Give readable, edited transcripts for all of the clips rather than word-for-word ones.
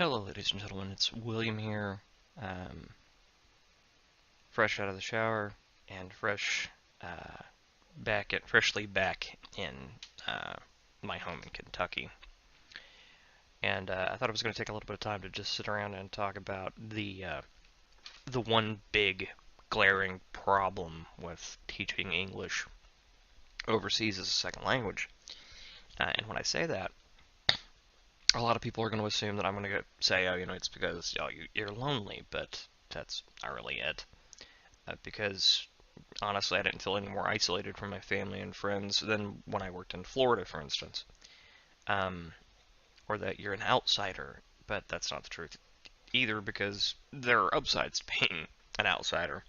Hello, ladies and gentlemen. It's William here, um, fresh out of the shower and freshly back in uh, my home in Kentucky. And I thought I was going to take a little bit of time to just sit around and talk about the one big glaring problem with teaching English overseas as a second language. And when I say that, a lot of people are going to assume that I'm going to say, oh, it's because you're lonely, but that's not really it. Because honestly, I didn't feel any more isolated from my family and friends than when I worked in Florida, for instance. Um, or that you're an outsider, but that's not the truth either, because there are upsides to being an outsider.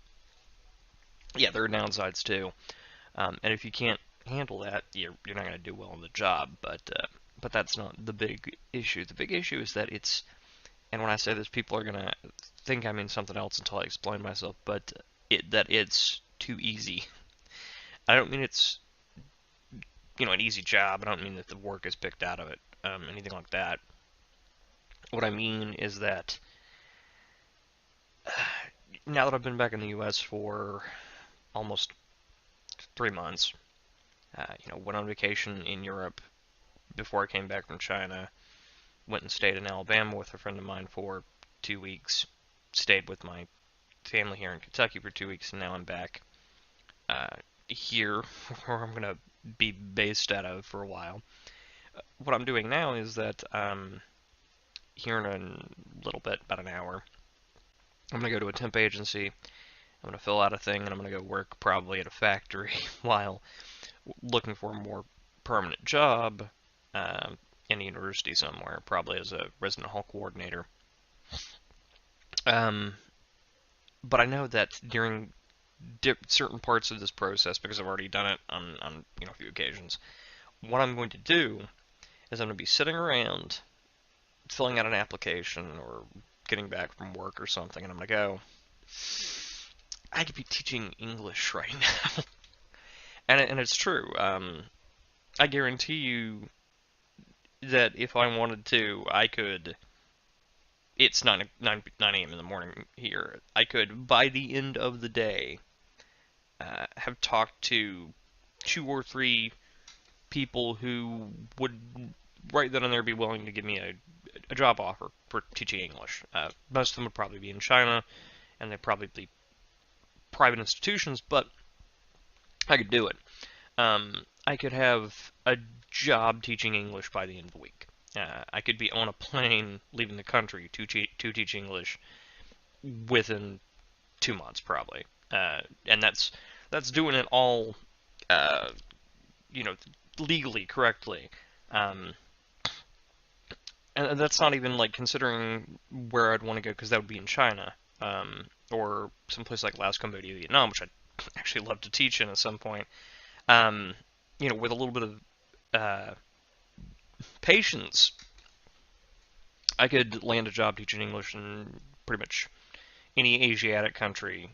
Yeah, there are downsides too. And if you can't handle that, you're not going to do well on the job. But that's not the big issue. The big issue is that it's, and when I say this, people are going to think I mean something else until I explain myself, but that it's too easy. I don't mean it's an easy job. I don't mean that the work is picked out of it, anything like that. What I mean is that now that I've been back in the U.S. for almost 3 months, went on vacation in Europe before I came back from China. Went and stayed in Alabama with a friend of mine for 2 weeks. Stayed with my family here in Kentucky for 2 weeks, and now I'm back here where I'm gonna be based out of for a while. What I'm doing now is that here in a little bit, about an hour, I'm going to go to a temp agency. I'm going to fill out a thing, and I'm going to go work probably at a factory while looking for a more permanent job in a university somewhere, probably as a resident hall coordinator. Um, but I know that during certain parts of this process, because I've already done it on a few occasions, what I'm going to do is I'm going to be sitting around filling out an application or getting back from work or something, and I'm going to go, I could be teaching English right now. And it's true. I guarantee you that if I wanted to, I could. It's 9 a.m. in the morning here. I could, by the end of the day, have talked to 2 or 3 people who would right then and there be willing to give me a job offer for teaching English. Most of them would probably be in China, and they'd probably be private institutions, but I could do it. I could have a job teaching English by the end of the week. I could be on a plane leaving the country to teach English within 2 months, probably. And that's doing it all, uh, you know, legally correctly. Um, and that's not even like considering where I'd want to go, because that would be in China, or someplace like Laos, Cambodia, Vietnam, which I'd actually love to teach in at some point. Um, with a little bit of patience, I could land a job teaching English in pretty much any Asiatic country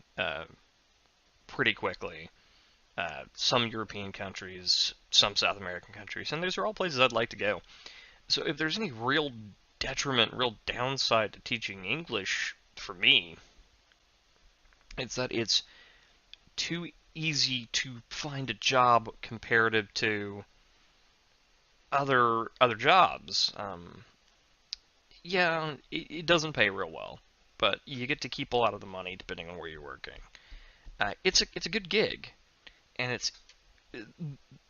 pretty quickly. Some European countries, some South American countries, and those are all places I'd like to go. So if there's any real detriment, real downside to teaching English for me, it's that it's too easy to find a job comparative to other jobs. Yeah, it doesn't pay real well, but you get to keep a lot of the money depending on where you're working. It's a good gig, and it's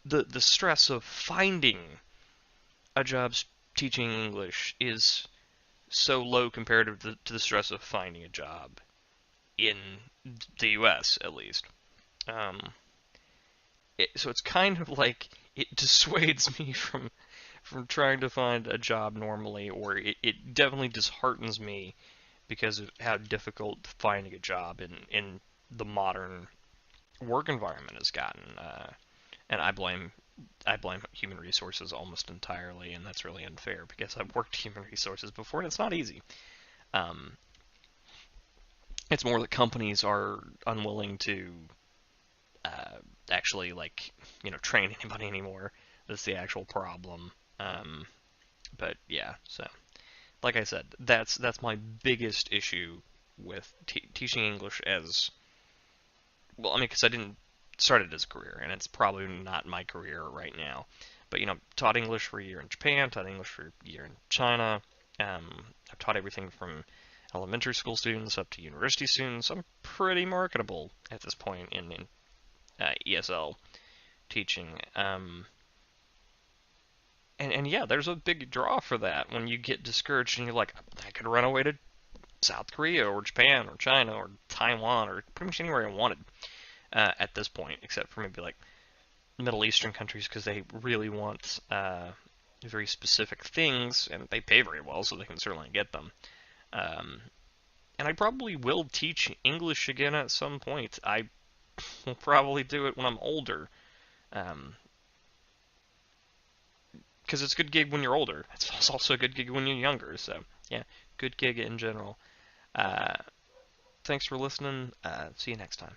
the stress of finding a job teaching English is so low comparative to the stress of finding a job in the U.S. at least. Um, so it's kind of like it dissuades me from trying to find a job normally, or it definitely disheartens me because of how difficult finding a job in the modern work environment has gotten. And I blame human resources almost entirely, and that's really unfair because I've worked human resources before, and it's not easy. Um, it's more that companies are unwilling to uh, actually train anybody anymore. That's the actual problem. But yeah, so like I said, that's my biggest issue with teaching English as well. I mean, because I didn't start it as a career, and it's probably not my career right now. But taught English for a year in Japan, taught English for a year in China. I've taught everything from elementary school students up to university students. I'm pretty marketable at this point in ESL teaching. And yeah, there's a big draw for that when you get discouraged and you're like, I could run away to South Korea or Japan or China or Taiwan or pretty much anywhere I wanted at this point, except for maybe like Middle Eastern countries because they really want very specific things and they pay very well, so they can certainly get them. Um, and I probably will teach English again at some point. I will probably do it when I'm older. Um, because it's a good gig when you're older. It's also a good gig when you're younger. So yeah, good gig in general. Uh, thanks for listening. See you next time.